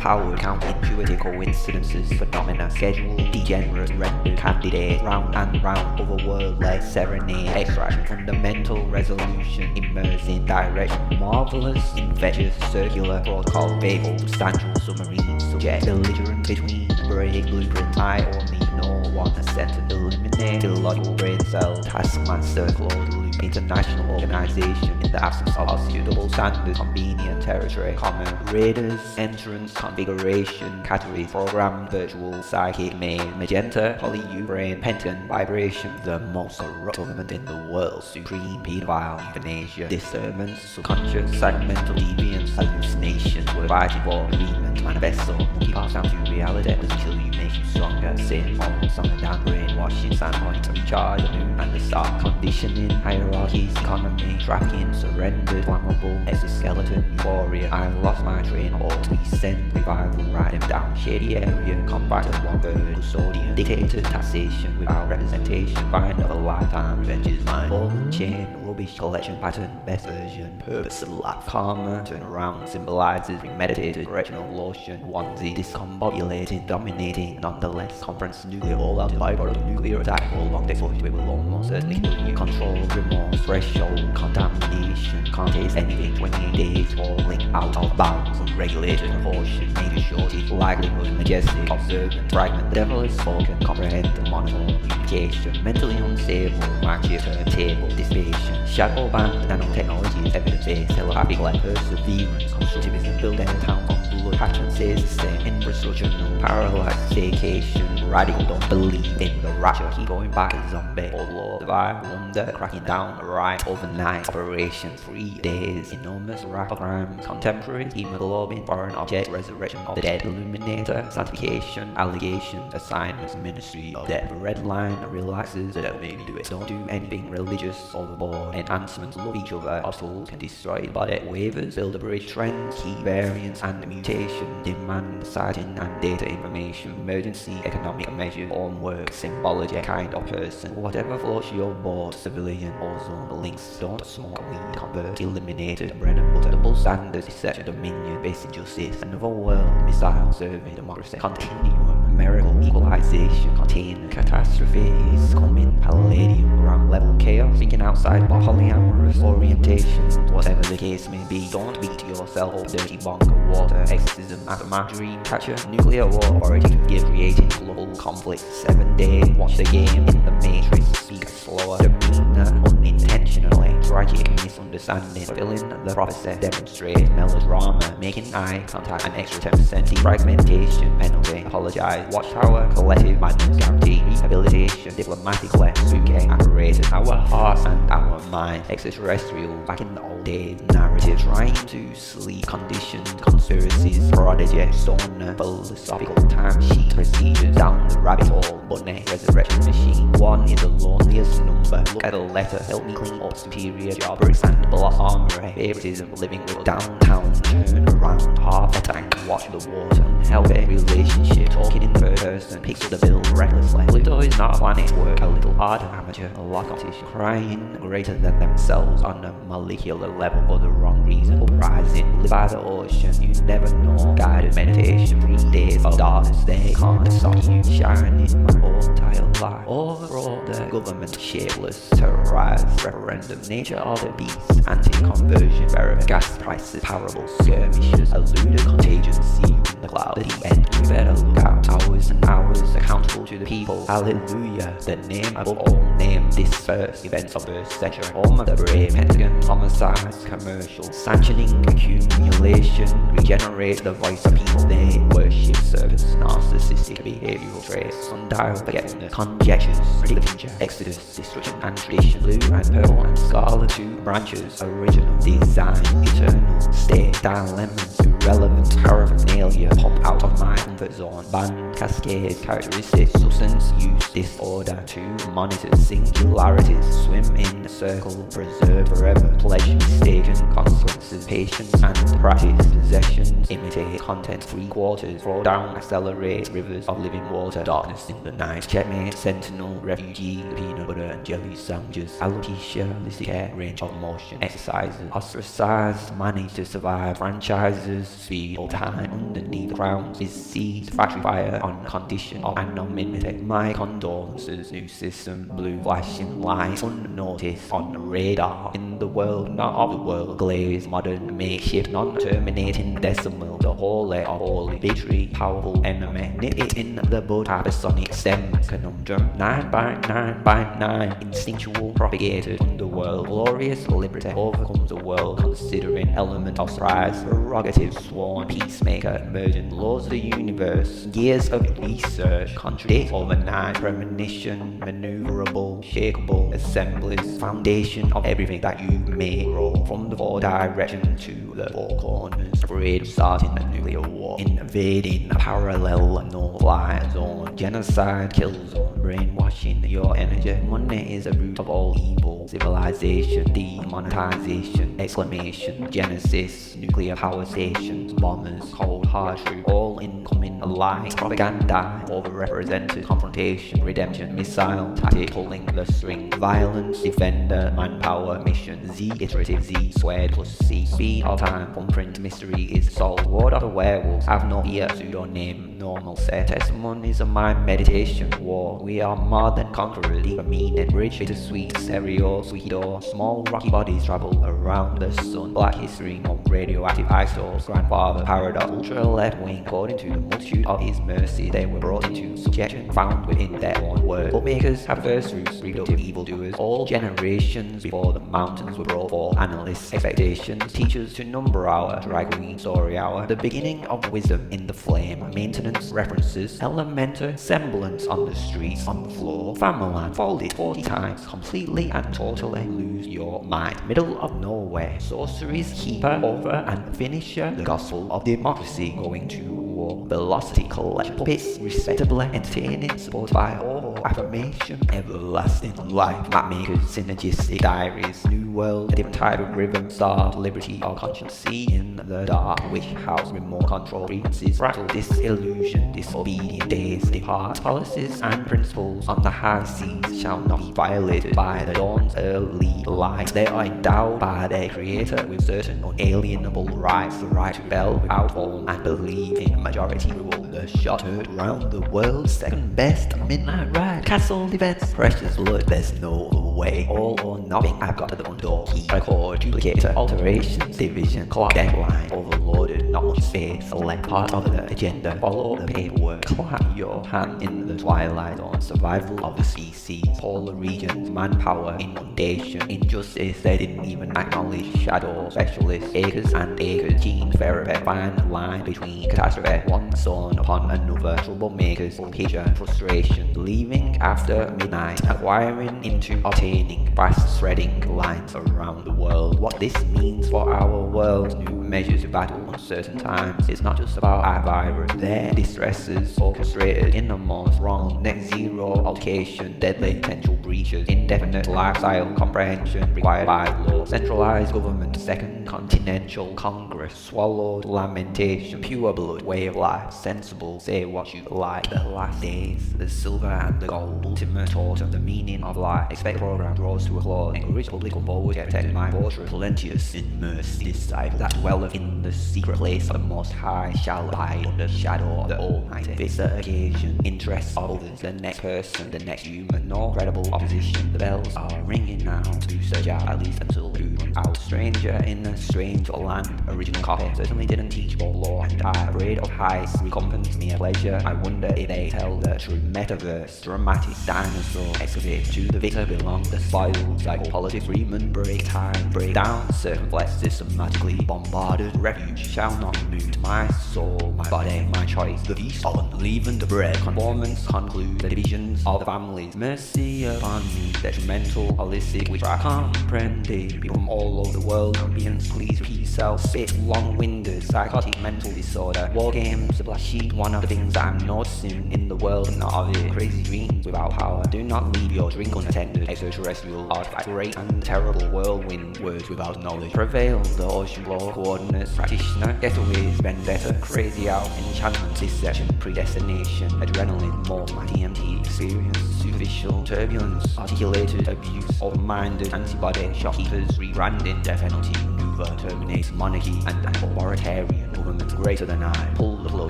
overpowered, counterintuitive coincidences, phenomena, schedule, degenerate, rendered, candidate, round and round, otherworldly, serenade, extraction, fundamental resolution, immersing, direction, marvelous, infectious, circular, protocol, vagal, substantial, submarine, subject, belligerent, between, break, blueprint, I or me, no one, a center, eliminate, illogical, brain cell, taskmaster, closed loop, international organization, in the absence of suitable standards, convenient territory, common, raiders, entrance, configuration, categories, program, virtual, psychic, main, magenta, poly, brain, pentagon, vibration, the most corrupt government in the world, supreme, pedophile, euthanasia, disturbance, subconscious, segmental deviance, hallucination, we're fighting for agreement, manifesto, monkey pass down to reality, doesn't kill you, makes you stronger, sin, almost on the down, brainwashing, standpoint, recharge, the moon and the star, conditioning, hierarchies, economy, tracking, surrendered, flammable, exoskeleton, euphoria, I lost my train of thought, we send revival, write them down, shady area, combat of one bird, custodian, dictator, taxation, without representation, find of a lifetime, revenge is mine, ball and chain, rubbish, collection, pattern, best version, purpose of life, karma, turn around, symbolizes, premeditated, correctional lotion, onesie, discombobulating, dominating, nonetheless, conference, nuclear, all out, byproduct, nuclear attack, all long day footage, we will almost certainly kill you, control, remorse, threshold, contamination, can't taste anything, 28 days, falling out of bounds, unregulated proportion, major shortage, likelihood, majestic, observant, fragment, the devil is spoken, comprehend, monotone, unification, mentally unstable, market, turntable, dissipation, shadow band, nanotechnologies, evidence-based, telepathic, like perseverance, constructivism, build any town on blood, pattern stays the same, infrastructure, no parallax, staycation, radical, don't believe in the rapture, keep going back as zombie, old lord, survive, wonder, cracking down, right, overnight, operation, 3 days, enormous rack of crimes, contemporary, hemoglobin, foreign object, resurrection of the dead, illuminator, sanctification, allegations, assignments, ministry of death, red line, relaxes, that made me do it, don't do anything religious, overboard, enhancements, love each other, obstacles can destroy the body, waivers, build a bridge, trends, key variance and mutation, demand, sighting and data information, emergency, economic measure, homework, symbology, kind of person, whatever floats your board, civilian, ozone, links, don't smoke weed, convert, eliminated, bread and butter, double standards, deception, dominion, basic justice, another world, missile, survey, democracy, continuum, miracle, equalization, container, catastrophes, coming, palladium, ground level, chaos, thinking outside, polyamorous, orientation, whatever the case may be, don't beat yourself up, dirty bunker, water, exorcism, aftermath, dream catcher, nuclear war, authority to give, creating global conflict, 7 days, watch the game in the matrix, speak slower, demeanor, unintentionally, tragic misunderstanding, fulfilling the prophecy, demonstrate melodrama, making eye contact, an extra 10%, defragmentation, penalty, apologize, watchtower, collective madness, guarantee, rehabilitation, diplomatically, spooky, apparatus, our hearts and our minds, extraterrestrial, back in the old days, narrative, trying to sleep, conditioned, conspiracies, prodigy, stoner, philosophical, timesheet, procedures, down the rabbit hole, bunny, resurrection machine, 1 is the loneliest number, look at a letter, help me clean up, superior job, bricks and block armory, favoritism, living with downtown, turn around, half a tank, watch the water, unhealthy relationship, talking in third person, picks up the bill recklessly, Pluto is not a planet, work a little harder, amateur, a lot of competition, crying greater than themselves on a molecular level for the wrong reason, uprising, live by the ocean, you never know, guided meditation, 3 days of darkness, they can't stop you shining my whole entire life, overall the government shapeless, terrorize, referendum, nature of the beast, anti-conversion, therapy, gas prices, parables, skirmishes, eluded contagion, see you in the cloud, the deep end, you better look out, hours and hours, accountable to the people, hallelujah, the name above all names, disperse, events of birth, century, home of the brave, pentagon, homicides, commercial, sanctioning, accumulation, regenerate the voice of people, they worship, service, narcissistic behavioral traits, sundial, forgetfulness, conjectures, predict the future, exodus, destruction and tradition, blue and purple and scarlet, 2 branches, original, design, eternal, state, dilemmas, irrelevant, paraphernalia, pop out of my comfort zone, band, cascades, characteristics, substance use, disorder, 2 monitors, singularities, swim in a circle, preserve forever, pledge, mistaken, consequences, patience and practice, possessions, imitate, content, 3 quarters, throw down, accelerate, rivers of living water, darkness in the night, checkmate, sentinel, refugee, peanut butter and jelly sandwiches, alopecia, holistic care, range of motion, exercises, ostracized, manage to survive, franchises, speed, all time, underneath the crowns is seized factory fire on condition of anonymity. My condolences, new system, blue flashing lights unnoticed on the radar. In the world, not of the world, glazed, modern, makeshift, non-terminating decimal, the holy of holy, victory, powerful enemy, nip it in the bud, hypersonic stem, conundrum, 9 by 9 by 9, instinctual, propagated underworld, glorious liberty, overcomes the world, considering element of surprise, prerogative, sworn, peacemaker, emergent, laws of the universe, years of research, contradict, overnight, premonition, maneuverable, shakeable, assemblies, foundation of everything that you may roll, from the four directions to the four corners, afraid of starting a nuclear war, invading a parallel no-fly zone, genocide, kill zone, brainwashing your energy. Money is the root of all evil, civilization, demonetization, exclamation, genesis, nuclear power stations, bombers, cold hard truth, all incoming alike, propaganda, overrepresented, confrontation, redemption, missile, tactic, pulling the string, violence, defender, manpower, mission, Z, iterative Z, squared plus C, speed of time, thumbprint, mystery is solved, ward of the werewolves, have no fear, pseudonym, normal set, testimonies of my meditation, war, we are more than conquerors, deeper meaning, bridge, bittersweet, stereo, sweet door, small rocky bodies travel around the sun, black history, more radioactive isotopes, grandfather, paradox, ultra left wing, according to the multitude of his mercy, they were brought into subjection, found within their own word, bookmakers have first fruits, reproductive evildoers, all generations before the mountains were brought forth, analysts, expectations, teachers to number hour, drag queen, story hour, the beginning of wisdom in the flame, maintenance, references, elemental, semblance on the streets, on the floor, family, fold it 40 times, completely and totally lose your mind, middle of nowhere, sorceries, keeper, author and finisher, the gospel of democracy, going to war, velocity, collect puppets, respectably, entertaining, supported by all, affirmation, everlasting life, mapmakers, synergistic diaries, new world, a different type of rhythm, star, liberty or conscience, see in the dark, witch house, remote control, frequencies, fractal, disillusion, disobedient days, depart, policies and principles on the high seas shall not be violated by the dawn's early light. They are endowed by their creator with certain unalienable rights, the right to rebel without form and believe in majority rule. The shot heard round the world, second best midnight ride, castle events, precious blood, there's no other way, all or nothing, I've got the front door key, record, duplicator, alterations, division, clock, deadline, overloaded, not much space, select part of the agenda, follow the paperwork, clap your hand in the twilight on survival of the species, polar regions, manpower, inundation, injustice, they didn't even acknowledge, shadow, specialists, acres and acres, gene therapy, fine line between catastrophe, one son upon another, troublemakers, picture, frustration, leaving after midnight, acquiring into obtaining, fast spreading lines around the world. What this means for our world, new measures to battle uncertain times, it's not just about a virus, their distresses orchestrated in the most wrong, net zero altercation, deadly potential breaches, indefinite lifestyle comprehension required by law, centralized government, second continental congress, swallowed lamentation, pure blood, way of life, sensible, say what you like, the last days, the silver and the gold, ultimate autumn, the meaning of life, expect program draws to a close, encourage public come forward, get protected my fortress, plenteous in mercy, disciple that dwelleth in the secret place of the most high shall abide under the shadow of the almighty, fits the occasion, interests of others, the next person, the next human, no credible opposition, the bells are ringing now, to search out at least until the run out, stranger in a strange land, original copy, certainly didn't teach about law, and I afraid of heights, recompense me a pleasure, I wonder if they tell the true metaverse, dramatic dinosaur, excavate, to the victor belong the spoils, like politics, Freeman, break time, break down, circumflex, systematically bombarded, refuge shall not be moved, my soul, my body, my choice, the feast of unleavened bread, conformance, conclude, the divisions of the families, mercy upon me, detrimental, holistic, which I comprehended, people from all over the world, ambience, please repeat yourself, spit, long-winded, psychotic, mental disorder, war games, the black sheep, one of the things that I'm noticing in the world, not of it, crazy dreams without power, do not leave your drink unattended, extraterrestrial, artifact, great and terrible whirlwind, words without knowledge, prevail, the ocean floor, coordinates, practitioner, getaways, vendetta, crazy out, enchantment, deception, predestination, adrenaline, more, my DMT, experience, superficial, turbulence, articulated, abuse, open-minded, antibody, shopkeepers, rebranding, death penalty, maneuver, terminates, monarchy, and an authoritarian government greater than I, pull the flood.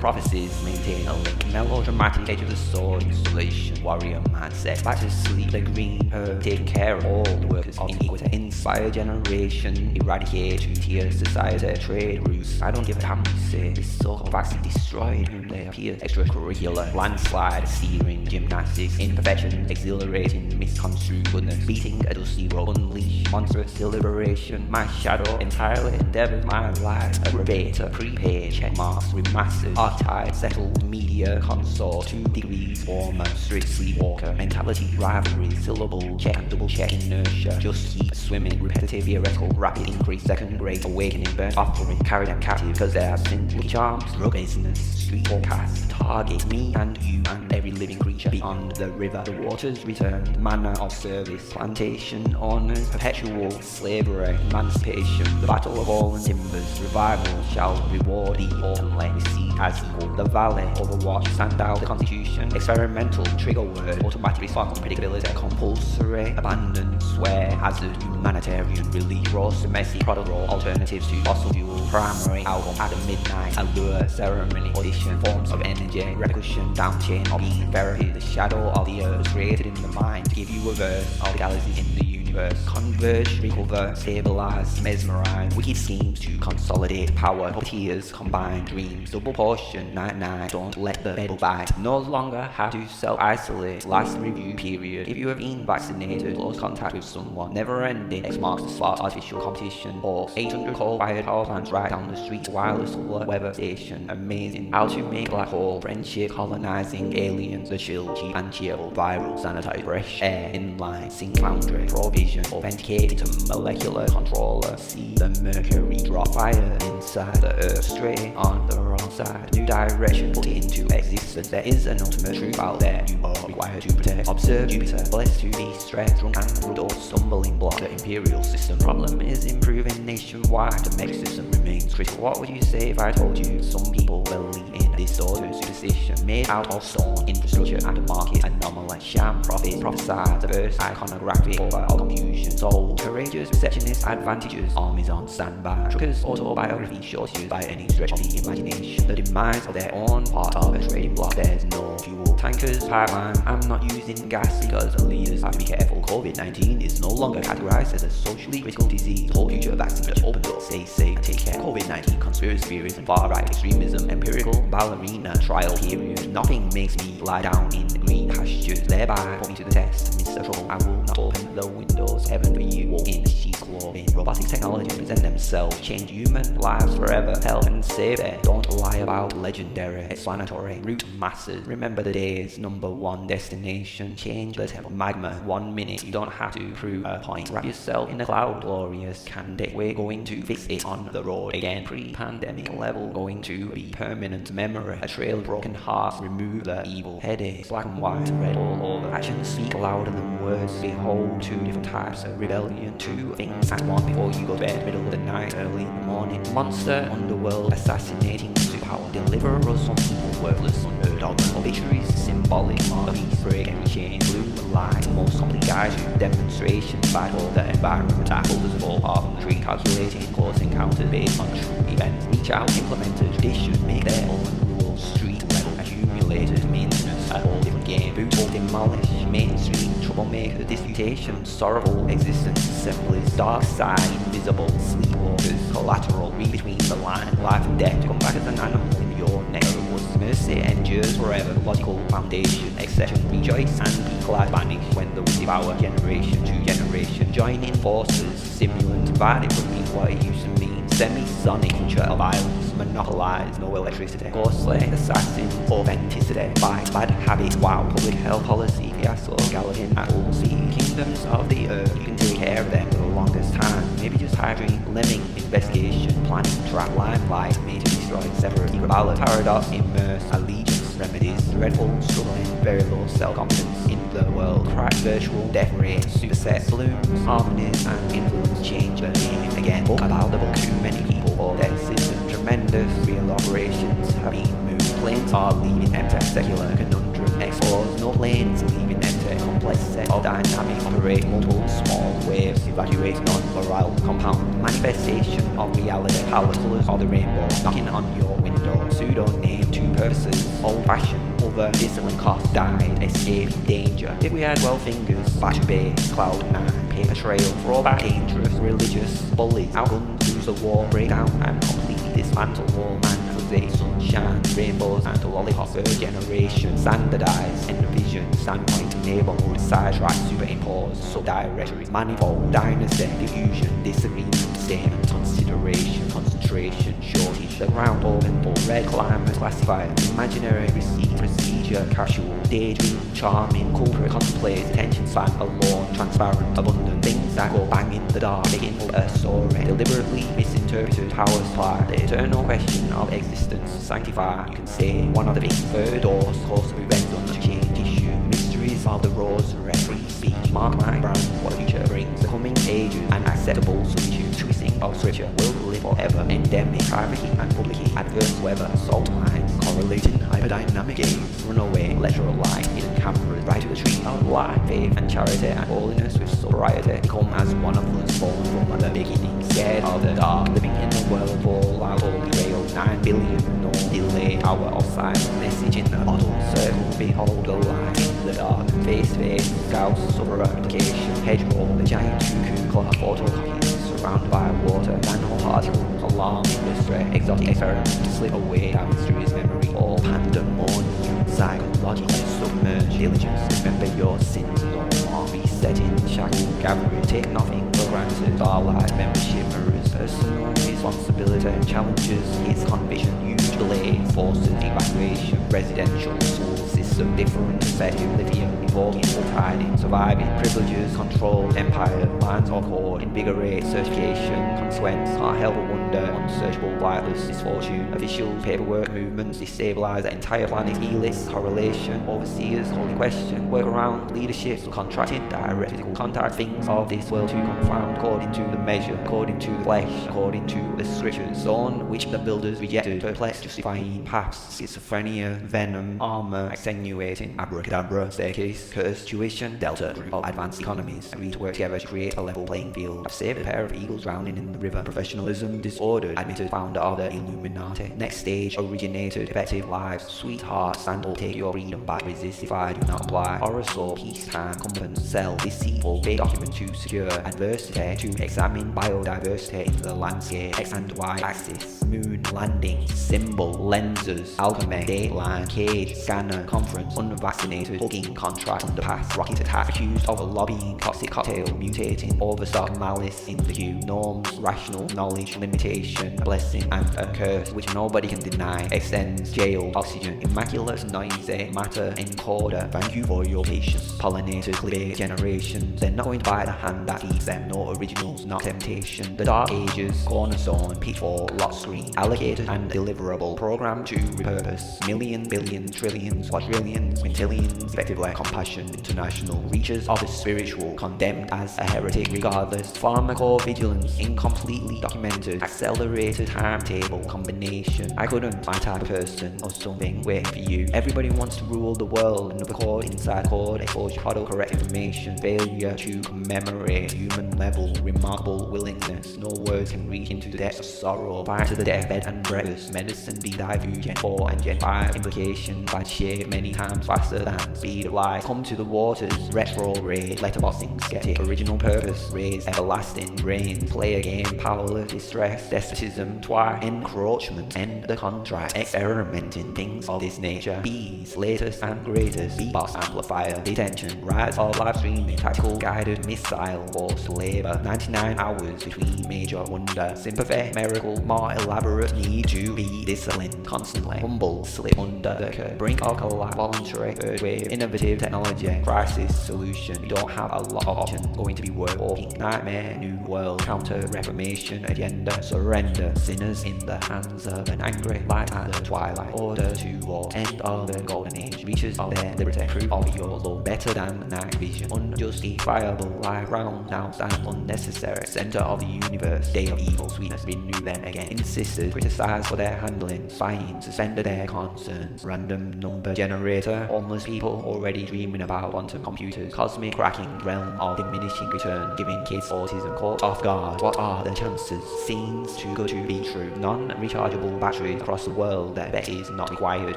Prophecies maintain a link. Melodramatic edge of the sword installation. Warrior mindset. Back to sleep. The green herb. Taking care of all the workers of inequity. Inspire generation. Eradicate two-tier society. Trade routes. I don't give a damn what you say. This so-called vaccine destroyed whom they appear. Extracurricular. Landslide. Steering. Gymnastics. Imperfection. Exhilarating. Misconstrued goodness. Beating a dusty road. Unleash. Monstrous deliberation. My shadow entirely endeavors my life. A rebate. Prepaid. Check marks. Remastered. Archetype. Settled. Media. Consort. 2 degrees. Warmer. Strict sleepwalker. Mentality. Rivalry. Syllable. Check and double check. Inertia. Just keep swimming. Repetitive. Theoretical. Rapid increase. Second grade. Awakening. Burnt offering. Carry them captive because they are sin. Lucky charms. Drug business. Street forecast. Target. Me and you and every living creature beyond the river. The waters returned. Manner of service. Plantation owners. Perpetual slavery. Emancipation. The battle of all and timbers. Revival shall reward thee openly. Receive as equal. The valley. Overwatch. Standout. The constitution. Experimental. Trigger word. Automatic response. Predictability. Compulsory. Abandon. Swear. Hazard. Humanitarian. Relief. Roast. Domestic. Product raw. Alternatives to fossil fuel. Primary. Album. At midnight. Allure. Ceremony. Audition. Forms of energy. Repercussion. Down chain of being. Therapy. The shadow of the earth was created in the mind to give you a verse of the galaxies in the universe. Converge, recover, stabilize, mesmerize. Wicked schemes to consolidate power. Puppeteers, combine dreams. Double portion, night. Don't let the bed bite. No longer have to self-isolate. Last review period. If you have been vaccinated, close contact with someone. Never ending. X marks the spot. Artificial competition. Horse. 800 coal-fired power plants right down the street. Wireless solar weather station. Amazing. How to make black hole. Friendship. Colonizing aliens. The chill. Cheap and cheerful. Viral. Sanitized. Fresh air. Inline. Sync foundry. Provision. Authenticated to molecular controller. See the mercury drop. Fire inside the earth. Straight on the wrong side. New direction put into existence. There is an ultimate truth out there. You are required to protect. Observe Jupiter. Blessed to be stressed. Drunk and rude. Stumbling block. The imperial system. Problem is improving nationwide. The mech system remains critical. What would you say if I told you some people believe in disorder, superstition made out of stone, infrastructure at the market, anomaly, sham, profit, prophesied, diverse, iconographic, over all confusion, soul, courageous, receptionist, advantages, armies on standby, truckers, autobiography, shortages by any stretch of the imagination, the demise of their own part of a trading block, there's no fuel, tankers, pipeline, I'm not using gas because the leaders have to be careful, COVID-19 is no longer categorized as a socially critical disease, whole future vaccine just opened up, stay safe and take care, COVID-19, conspiracy theories and far-right extremism, empirical, ballerina, trial period, nothing makes me lie down in the green pastures, thereby put me to the test, Mr. Trouble, I will not open the windows, heaven for you, walk in sheep's clothing, robotic technology present themselves, change human lives forever, help and save it, don't lie about legendary, explanatory, root masses, remember the days, number one destination, change the tempo, magma, 1 minute, you don't have to prove a point, wrap yourself in a cloud, glorious candid, we're going to fix it on the road again, pre-pandemic level, going to be permanent memory, a trail of broken hearts, remove the evil, headaches, black and white, red all over, actions speak louder than words, behold 2 different types of rebellion, 2 things at one before you go to bed, middle of the night, early in the morning, monster, underworld, assassinating superpower, deliver us from people worthless, unheard of, obituaries, symbolic, marquees, break and chain, blue light, most complete guide to demonstration, battle, the environment, holders of all part of the tree, calculating close encounters based on true events, reach out, implemented, they should make their own rules, street level, accumulated, maintenance, a whole different game, boot or demolish, mainstream, troublemaker, disputation, sorrowful existence, assemblies, dark side, invisible, sleepwalkers, collateral, read between the line, life and death, come back as an animal in your neck of the woods, mercy endures forever, logical foundation, exception, rejoice and be glad, vanish when the wind devour, generation to generation, joining forces, simulant, divided from me what it used to mean, semi-sonic culture of violence, monopolize, no electricity, ghostly, assassin, authenticity, bad habits, wow, public health policy, fiasco, galloping at all sea, kingdoms of the earth, you can take care of them for the longest time, maybe just hydrogen, lemming, investigation, planning, trap, limelight, made to destroy, separate, secret ballot, paradox, immerse, allegiance, remedies, dreadful, struggling, very low self-confidence in the world, crack, virtual, death rate, superset, balloons, harmonies, and influence, change the name again, book about the book, too many people for their system, tremendous, real operations have been moved, planes are leaving empty, secular conundrum, explores, no planes leaving empty, complex set of dynamics, operate multiple small waves, evaluate non-moral compound, manifestation of reality, power, colors of the rainbow, knocking on your window, pseudonym, two purposes, old-fashioned, over discipline cost, died, escaping danger. If we had 12 fingers, battery base, cloud 9, paper trail, throwback, dangerous, religious, bullies, outguns, lose the war, breakdown, and completely dismantle war, man. Sunshine, rainbows, and a lollipop, third generation, standardized, end of vision, standpoint, neighborhood, sidetrack, superimpose, subdirectories, manifold, dynasty, diffusion, disagreement, statement, consideration, concentration, shortage, the round open ball, red climate, classifier, imaginary receipt, procedure, casual, daydream, charming, culprit, contemplate, attention span, alone, transparent, abundant, things that go bang in the dark, begin a story, deliberately misinterpreted, power supply, the eternal question of existence, sanctify, you can say, one of the big third doors, course of events, unchanged issue, mysteries of the rosary, free speech, mark my brand, what the future brings, the coming ages, and acceptable solitude, twisting of scripture, will live forever, endemic, private key and public key, adverse weather, salt mines, correlating, hyperdynamic games, runaway, literal light, hidden cameras, right to the tree of life, faith and charity and holiness with sobriety, become as one of us, born from the beginning, scared of the dark, living in the world, fall out, holy grail, 9 billion, no delay, hour of silence, message in the bottle, circle, behold the light in the dark, face to face, scouts, sufferer, application, hedgerow, the giant cuckoo clock, photocopies, surrounded by water, nanoparticles, alarm industry, exotic experiment, slip away down through his memory, all pandemonium, psychological submerge, diligence, remember your sins, no more resetting, shackle, gathering, take nothing for granted, starlight, membership mirrors, personal responsibility, challenges, his conviction, huge delays, forces, evacuation, residential, school system, different perspective, lithium, involving tiding, surviving, privileges, control, empire, minds of core, invigorate, certification, consequence, can't help but wonder, unsearchable, wireless, misfortune, officials, paperwork, movements, destabilize the entire planet, helix, correlation, overseers, holy question, workaround, leadership, subcontracting, direct physical contact, things of this world to confound, according to the measure, according to the flesh, according to the scriptures, zone which the builders rejected, perplexed, justifying paths, schizophrenia, venom, armor, extenuating, abracadabra, staircase, curse, tuition, delta, group of advanced economies, agree to work together to create a level playing field. I've saved a pair of eagles drowning in the river, professionalism, disordered, admitted, founder of the Illuminati, next stage, originated, effective lives, sweetheart, stand up, take your freedom back, resist if I do not apply, horoscope, peacetime, competence, sell, deceitful, fake document to secure, adversity, to examine biodiversity in the landscape, X and Y axis, moon landing, symbol, lenses, alchemy, dateline, cage, scanner, conference, unvaccinated, hugging, contract, underpass, rocket attack, accused of lobbying, toxic cocktail, mutating, overstock, malice in the queue, norms, rational knowledge, limitation, blessing and a curse, which nobody can deny, extends, jail, oxygen, immaculate, noisy, matter, encoder, thank you for your patience, pollinators, clear generations, they're not going to buy the hand that feeds them, no originals, not temptation, the dark ages, cornerstone, pitfall, lock screen, allocated and deliverable, program to repurpose, million, billion, trillions, quadrillions, quintillions, effectively, compassion, international, reaches of the spiritual, condemned as a heretic regardless, pharmacovigilance, incompletely documented, accelerated timetable, combination, I couldn't, my type of person, or something, wait for you, everybody wants to rule the world, another chord, inside chord, exposure, product, correct information, failure to commemorate, human level, remarkable willingness, no words can reach into the depths of sorrow, fire to the deathbed and breakfast, medicine be divergent, Gen 4 and Gen 5, implication, bad shape, many times faster than speed of light, come to the waters, retrograde, letterboxing, skeptic, original purpose, raise, everlasting, rain, play a game, powerless, distress, despotism, twice, encroachment, end the contract, experimenting, things of this nature, bees, latest and greatest, beatbox amplifier, detention, rise of live streaming, tactical guided missile, forced labor, 99 hours between major wonder, sympathy, miracle, more elaborate, need to be disciplined, constantly, humble, slip under the curve, brink of collapse, voluntary, third wave, innovative technology, crisis, solution, you don't have a lot of options, going to be worth walking, nightmare, new world, counter, reformation, agenda, surrender, sinners in the hands of an angry light at the twilight, order to war, end of the golden age, reaches of their liberty, proof of your love, better than night vision, unjustifiable, lie round, now stand unnecessary, center of the universe, day of evil, sweetness, renew them again, insisted, criticized for their handling, spying, suspended their concerns, random number generator, homeless people already dreaming about quantum computers, cosmic cracking, realm of diminishing return, giving kids autism, caught off guard, what are the chances, scenes seems too good to be true. Non-rechargeable batteries across the world, their bet is not required.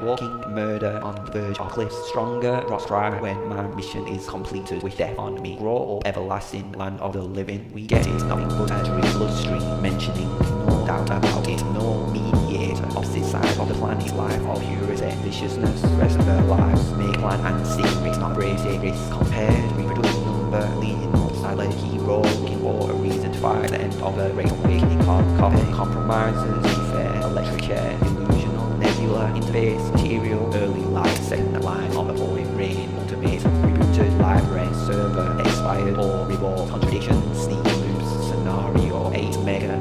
Walking murder on the verge of cliffs. Stronger rocks cry when my mission is completed with death on me. Grow up, everlasting land of the living. We get it, nothing but a dream bloodstream, mentioning no doubt about it. No mediator, opposite side of the planet, life of purity, viciousness, rest of their lives. Make plan and secret, not brave, take risks. Compared reproduction number, leading up silent hero, looking for a reason to fight. The end of the great awakening, copy, compromises, fair, electric chair, illusional, nebula, interface, material, early light, second line of a poem, rain, ultimate, rebooted, library, server, expired, or revolt, contradictions, sneak loops, scenario, 8 mega,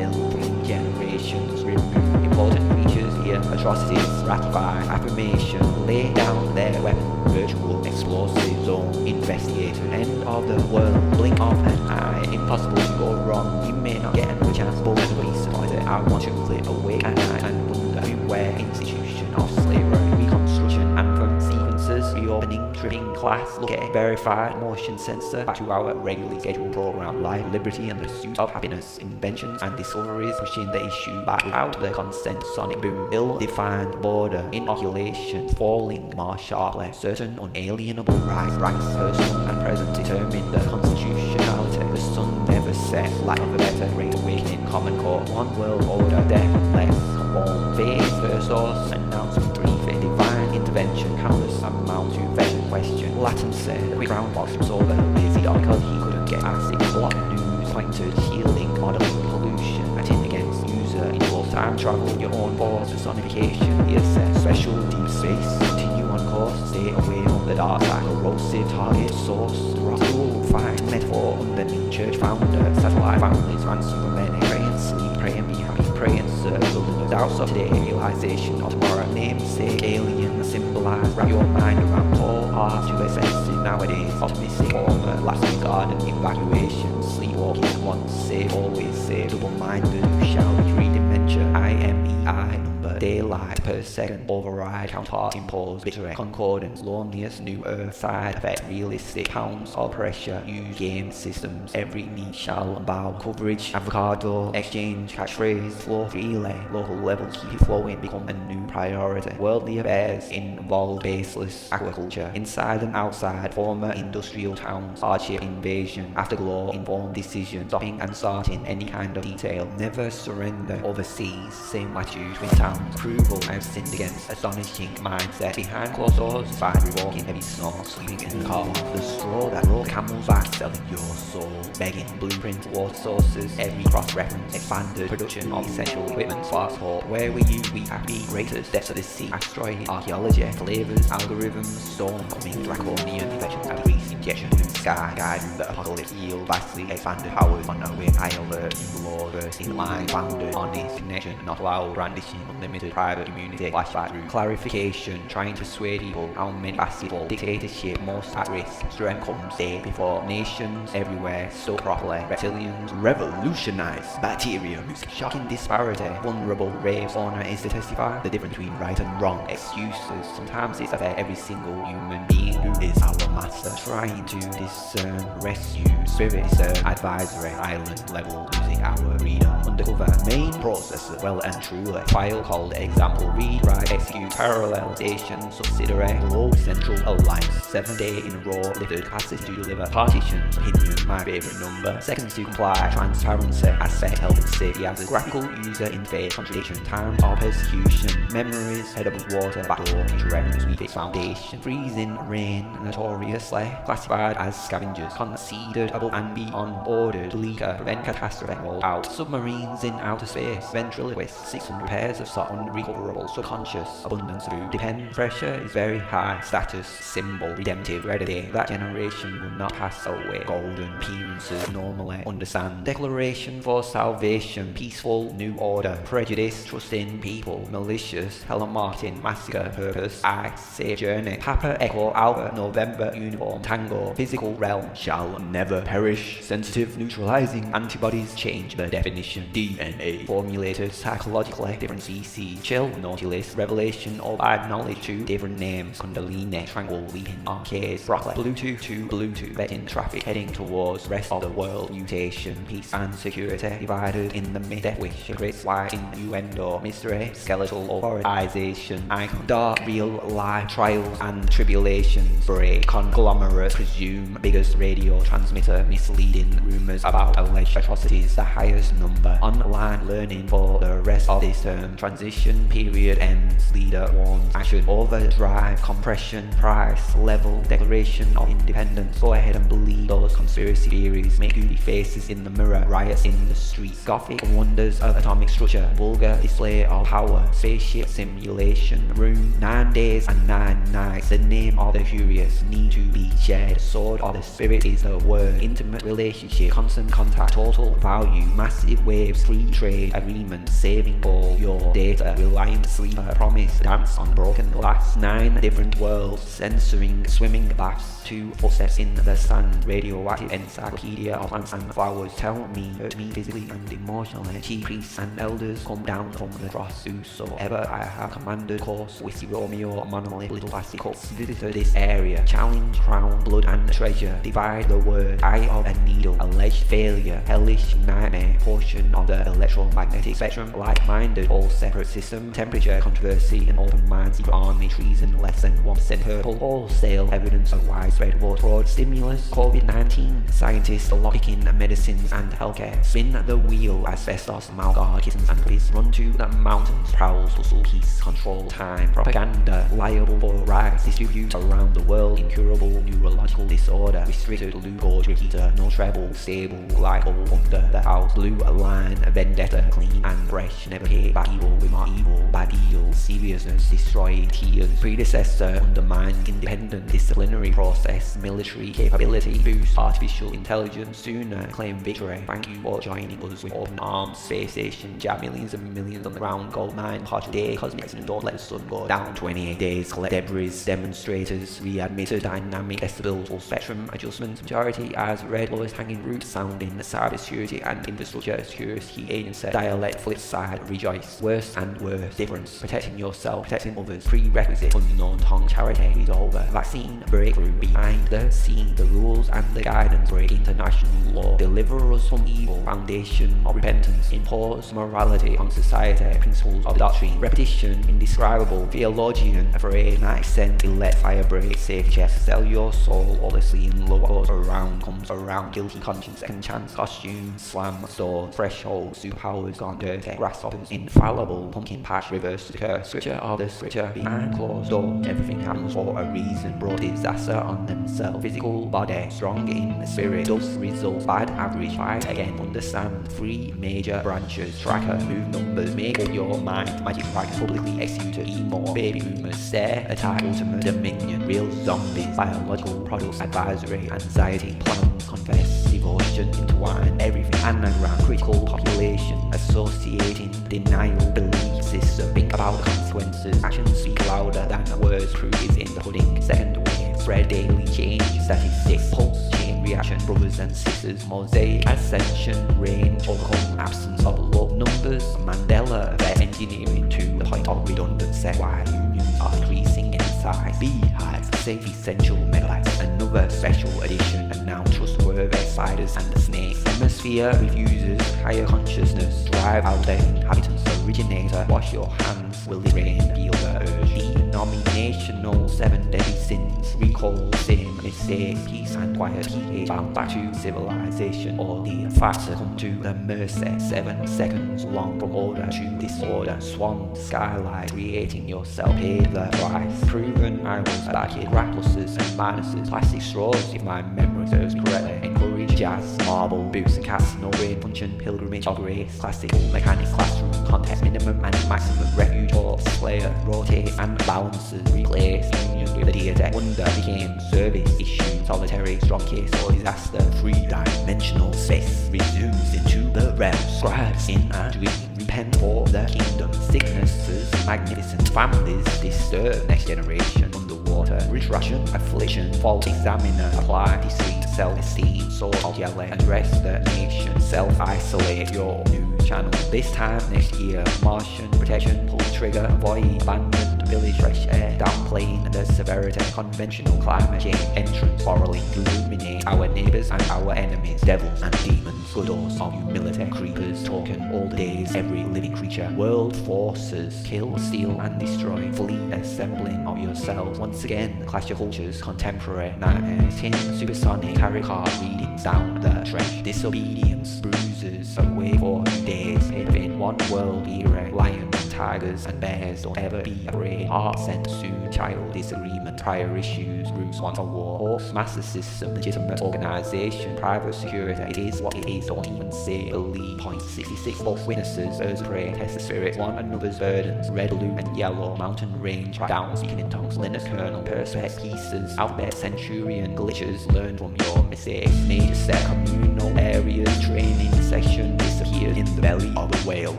L, 3 generations, remove important features here, atrocities, ratify, affirmation, lay down their weapon, virtual, explosive zone, investigator, end of the world, blink of an eye, impossible to go wrong, you may not get another chance, but never be disappointed. I want you to live awake at night and wonder beware institution of slavery, reconstruction, anthem sequences, reopening, tripping class, look at verified motion sensor, back to our regularly scheduled program, life, liberty and the pursuit of happiness, inventions and discoveries, pushing the issue back without the consent, sonic boom, ill-defined border, inoculation, falling more sharply, certain unalienable rights, personal and present, determine the constitutionality, the sun never sets, lack of a better, great awakening, common core, one world order, death, less, conform, phase, first source, announcement, briefing, divine intervention, countless amount to veteran question, latency, the quick round box resolver, lazy dog because he couldn't get acid, block news, pointed, shielding, modeling, pollution, acting against user, involve time travel, your own force, personification, ESS, special deep space, continue on course, stay away from the dark side, corrosive target, source, throttle, fight, metaphor, underneath, church founder, satellite families, ransom, men, pray and sleep, pray and be happy, pray and serve, the doubts of today, realization of tomorrow, namesake, alien, symbolize, wrap your mind around all hearts, too expensive nowadays, optimistic, former, last garden, evacuation, sleepwalking, once saved, always saved, double-minded, you shall be free, dementia, IMEI, number, daylight, per second, override, counterpart, impose, bitter, concordance, loneliest, new earth, side effect, realistic, pounds of pressure, use game systems, every knee shall bow, coverage, avocado, exchange, catchphrase, flow, relay, local levels, keep it flowing, become a new priority, worldly affairs, involve baseless, aquaculture, inside and outside, former industrial towns, hardship, invasion, afterglow, informed decision, stopping and starting, any kind of detail, never surrender, overseas, same latitude, twin towns, approval, I've sinned against, astonishing mindset, behind closed doors, inspired, revoking, heavy snore, sleeping in the car, the straw that broke camel's back, selling your soul, begging, blueprint, water sources, every cross-reference, expanded, production of essential equipment, sparks hope, where were you, we happy, greatest, depths of the sea, asteroid, archaeology, flavors, algorithms, storm, coming, draconian, infection, increase, injection, blue sky, guide, the apocalypse, yield, vastly, expanded powers, on our way, high alert, new lord, first in line, founded, honest, connection, not allowed, brandishing, unlimited, private, community, flashback through, clarification, trying to sway people, how many basketball, dictatorship, most at risk, strength comes day before, nations, everywhere, stuck properly, reptilians, revolutionize, bacteria, shocking disparity, vulnerable, raves, honor is to testify, the difference between right and wrong, excuses, sometimes it's affect every single human being who is our master, trying to discern, rescue, spirit discern, advisory, island level, losing our freedom, undercover, main processor, well and truly, file called example, read, write, execute, parallelization, subsidiary, low central alliance, 7 day in a row, lifted capacity to deliver, partition, opinion, my favorite number, seconds to comply, transparency, aspect, health and safety, as a graphical user interface, contradiction, time of persecution, memories, head above water, backdoor, interreference, we fix foundation, freezing, rain, notoriously, classified as scavengers, conceded above and beyond, ordered, leaker, prevent catastrophe, rolled out, submarines in outer space, ventriloquists, 600 pairs of socks, unrecoverable, subconscious, abundance of food, depend, pressure is very high, status, symbol, redemptive, heredity, that generation will not pass away, golden appearances, normally, understand, declaration for salvation, peaceful, new order, prejudice, trust in people, malicious, Helen Martin, massacre, purpose, act, safe journey, Papa, Echo, Alpha, November, uniform, tango, physical realm, shall never perish, sensitive, neutralizing, antibodies, change the definition, DNA, formulated psychologically, different species, PC, chill, Nautilus, revelation of bad knowledge, 2 different names, Kundalini, tranquil, leaping, arcades, broccoli, Bluetooth to Bluetooth, vetting traffic, heading towards rest of the world, mutation, peace and security, divided in the mid, death wish, secrets, white, innuendo, mystery, skeletal, authorization, icon, dark, real life, trials and tribulations, break, conglomerate, presume, biggest radio transmitter, misleading, rumors about alleged atrocities, the highest number, online learning for the rest of this term, transition period ends, leader warns, action, overdrive, compression, price, level, declaration of independence, go ahead and believe those conspiracy theories, make goofy faces in the mirror, riots in the streets, gothic wonders of atomic structure, vulgar display of power, spaceship simulation, room, 9 days and 9 nights, the name of the curious, need to be shared, sword of the spirit is the word, intimate relationship, constant contact, total value, massive waves, free trade agreement, saving all your data, reliant sleeper, promise, dance on broken glass, 9 different worlds, censoring, swimming baths, 2 footsteps in the sand, radioactive encyclopedia of plants and flowers, tell me, hurt me physically and emotionally, chief priests and elders come down from the cross, whosoever I have commanded, course, whiskey, Romeo, monolith, little plastic cups, visitor this area, challenge, crown, blood and treasure, divide the word, eye of a needle, alleged failure, hellish nightmare, portion of the electromagnetic spectrum, like-minded, all separate system, temperature, controversy, an open mind, secret army, treason, less than 1% purple, wholesale, evidence of widespread vote fraud, stimulus, COVID-19, scientists, lockpicking, medicines and healthcare, spin the wheel, asbestos, malguard, kittens and puppies, run to the mountains, prowls, hustle, peace, control, time, propaganda, liable for rights, distribute around the world, incurable neurological disorder, restricted, loophole, repeater, no treble, stable, liable, under the house, blue line, vendetta, clean and fresh, never hate, bad evil, remark evil, bad deal, seriousness, destroyed, tears, predecessor, undermined, independent, disciplinary process, military capability, boost, artificial intelligence, sooner, claim victory, thank you for joining us with open arms, space station, jab millions and millions on the ground, gold mine, partial day, cosmic accident, don't let the sun go down, 28 days, collect debris, demonstrators, readmitted, dynamic decibels, full spectrum adjustments, majority as red, lowest hanging root, sounding, cyber security and infrastructure security agency, dialect, flip side, rejoice, worse and worse, difference, protecting yourself, protecting others, prerequisite, unknown tongue, charity, resolver, vaccine, breakthrough, behind the scene, the rules and the guidance, break international law, deliver us from evil, foundation of repentance, impose morality on society, principles of doctrine, repetition, indescribable, theologian, afraid, 90% let fire break, safe chest, sell your soul, all the scene, love goes around, comes around, guilty conscience, second chance, costume, slam, store, threshold, superpowers gone dirty, grasshoppers, infallible, pumpkin patch, reverse the curse, scripture of the scripture, behind closed door, everything happens for a reason, brought disaster on themselves, physical body, strong in the spirit, does result, bad average, fight again, understand, 3 major branches, tracker, move numbers, make up your mind, magic dragon, publicly executed, emo, baby boomers, stare, attack, ultimate, dominion, real zombies, biological products, advisory, anxiety, plans, confess, devotion, intertwine, everything, anagram, critical population, associating, denial, belief system, think about the consequences, actions speak louder than words, proof is in the pudding, second wave, spread daily, change, statistics, pulse, chain reaction, brothers and sisters, mosaic, ascension, range, overcome, absence of love, numbers, Mandela effect, engineering to the point of redundancy, why unions are decreasing in size, beehives, safe essential megabytes, another special edition, and now trustworthy spiders and the snakes, hemisphere refuses, higher consciousness, drive out the inhabitants, originator, wash your hands, will it rain, feel the urge, denominational, 7 deadly sins, recall, same mistakes, peace and quiet, pH, bound back to civilization, all the facts come to the mercy, 7 seconds long from order to disorder, swan, skylight, creating yourself, pay the price, proven I was back in, rap pluses and minuses, plastic straws if my memory serves me correctly, encourage jazz, marble, boots and cats, no brain function, pilgrimage of grace, classical, mechanics, classroom, context, minimum and maximum, refuge or slayer, rotate and balances, replace, union with the deity, wonder became service, issue, solitary, strong case or disaster, 3-dimensional space, resumes into the realm, scribes in a dream, repent for the kingdom, sicknesses, magnificent families, disturb next generation, underwater, retraction, affliction, fault, examiner, apply, deceit, self-esteem, soul of jelly, address the nation, self-isolate, your news, channel. This time next year, Martian protection, pull trigger, avoid abandoned village, fresh air, downplaying the severity, conventional climate change, entrance, quarreling, illuminate our neighbors and our enemies, devils and demons, good dose of humility, creepers, token, all the days, every living creature, world forces, kill, steal and destroy, fleet assembling of yourselves, once again, the clash of cultures, contemporary, nightmares, tin, supersonic, tarot card readings down the trench, disobedience, bruises, away for days, in one world era, lions, tigers and bears, don't ever be afraid, heart sent soon, child disagreement, prior issues, roots want a war, horse, master system, legitimate organization, private security, it is what it is, don't even say, believe, point 66, false witnesses, birds of prey, test the spirits, one another's burdens, red, blue and yellow, mountain range, down, speaking in tongues, Linux kernel, perspect pieces, alphabet, centurion, glitches, learn from your mistakes, major set, communal areas, training session, disappeared in the belly of a whale,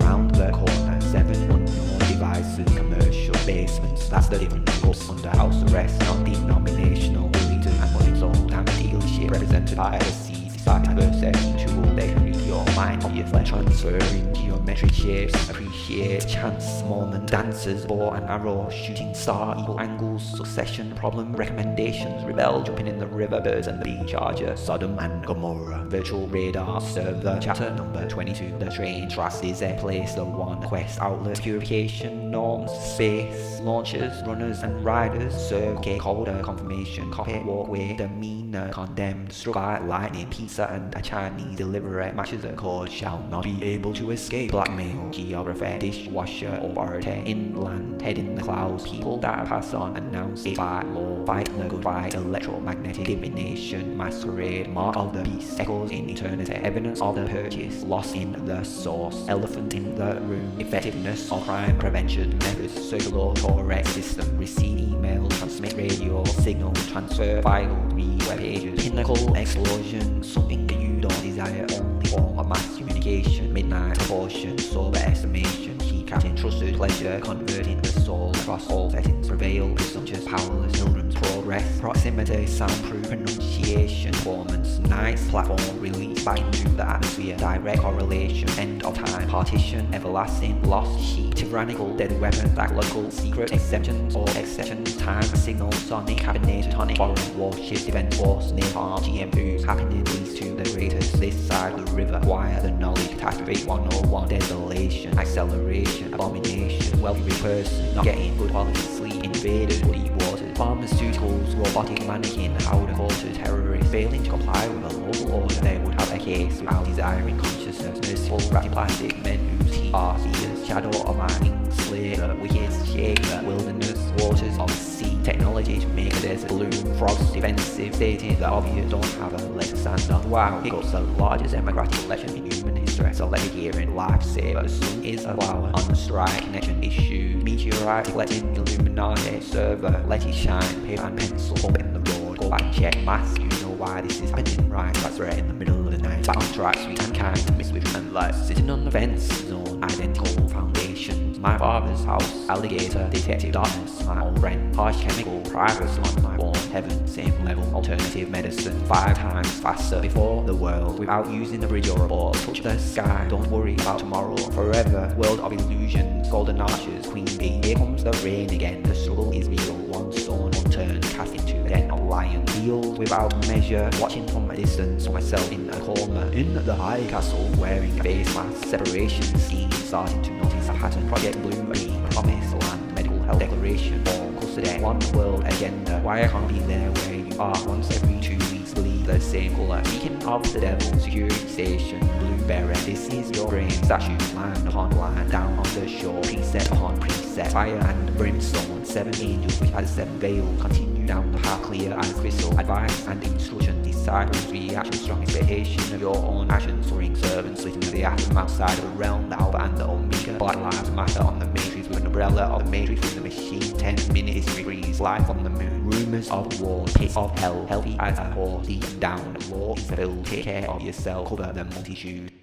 around the corner, 7 unknown devices, commercial basements, that's the difference, us under house arrest, non-denominational leaders and money sold, and dealership represented by the seas, despite adversity tool, they can read your mind of your flesh, transferring geometric shapes, appreciate chance, moment, dancers, bow and arrow, shooting star, equal angles, succession, problem, recommendations, rebel, jumping in the river, birds and the bee charger, Sodom and Gomorrah, virtual radar, server, chapter number 22, the train, trust is a place, the one, quest, outlet, purification, norms, space, launchers, runners and riders, circuit, colder, confirmation, copy, walkway, demeanor, condemned, struck by lightning, pizza and a Chinese delivery, matches a code, shall not be able to escape, blackmail, geography, dishwasher, authority, inland, head in the clouds, people that pass on, announce it by law, fight the good fight, electromagnetic divination, masquerade, mark of the beast, echoes in eternity, evidence of the purchase, lost in the source, elephant in the room, effectiveness of crime prevention methods, circulatory system, receive email, transmit radio, signal, transfer, file, read web pages, pinnacle explosion, something that you don't desire, only form of mass communication, midnight proportion, sober estimation, key captain, trusted pleasure, converting the soul across all settings, prevail, presumptuous, powerless, pilgrims, progress, proximity, soundproof, pronunciation, performance, nice, platform, release back into the atmosphere, direct correlation, end of time, partition, everlasting, lost, sheet, tyrannical, deadly weapon, local, secret, exceptions or exceptions, time, signal, sonic, cabinet, tonic, foreign, warship, event, force, napalm, GMOs, happening leads to the greatest, this side of the river, wire the knowledge, catastrophe 101, desolation, acceleration, abomination, wealthy person, not getting good quality sleep, invaders, deep waters, pharmaceuticals, robotic mannequin, powder culture, terrorists, failing to comply with a local order, they would have a case without desiring consciousness, merciful, wrapped in plastic, men whose teeth are seers, shadow of my wings, slay the wicked, shake the wilderness, waters of the sea, technology to make a desert bloom, frogs defensive, stating the obvious don't have a leg to stand on. Wow, hiccups the largest democratic election in human history, so let me hear in lifesaver, the sun is a flower, on the strike, connection issues, meteorite, collecting Illuminati, server, let it shine, paper and pencil, up in the road, go back, check, mask, you know why this is happening, right, that's right in the middle of the night, back on track, sweet and kind, mixed with and life, sitting on the fence zone, identical foundations, my father's house, alligator, detective darkness, my old friend, harsh chemical, private on my born, heaven, same level, alternative medicine, 5 times faster, before the world, without using the bridge or a ball, touch the sky, don't worry about tomorrow, forever, world of illusions, golden arches, queen bee, here comes the rain again, the struggle is real, one stone unturned, cast into the den of lion, deal without measure, watching from a distance, myself in a corner, in the high castle, wearing a face mask, separation scheme, starting to notice a pattern, project blue, green, promise, land, medical health, declaration, form, custody, one world agenda, why I can't be there where you are, once every 2 weeks, believe the same colour, speaking of the devil, security station, blueberry, this is your brain, statue, line upon line, down on the shore, preset upon preset, fire and brimstone, 7 angels which has 7 veils, continue down the path, clear as crystal, advice and instruction, disciples, reaction, strong expectation of your own actions, soaring servants, listening to the atom outside of the realm, the alpha and the omega, black lives matter on the matrix with an umbrella of the matrix with the machine, 10-minute history breeze, life on the moon, rumours of war, pits of hell, healthy as a horse, deep down, the law is built, take care of yourself, cover the multitude.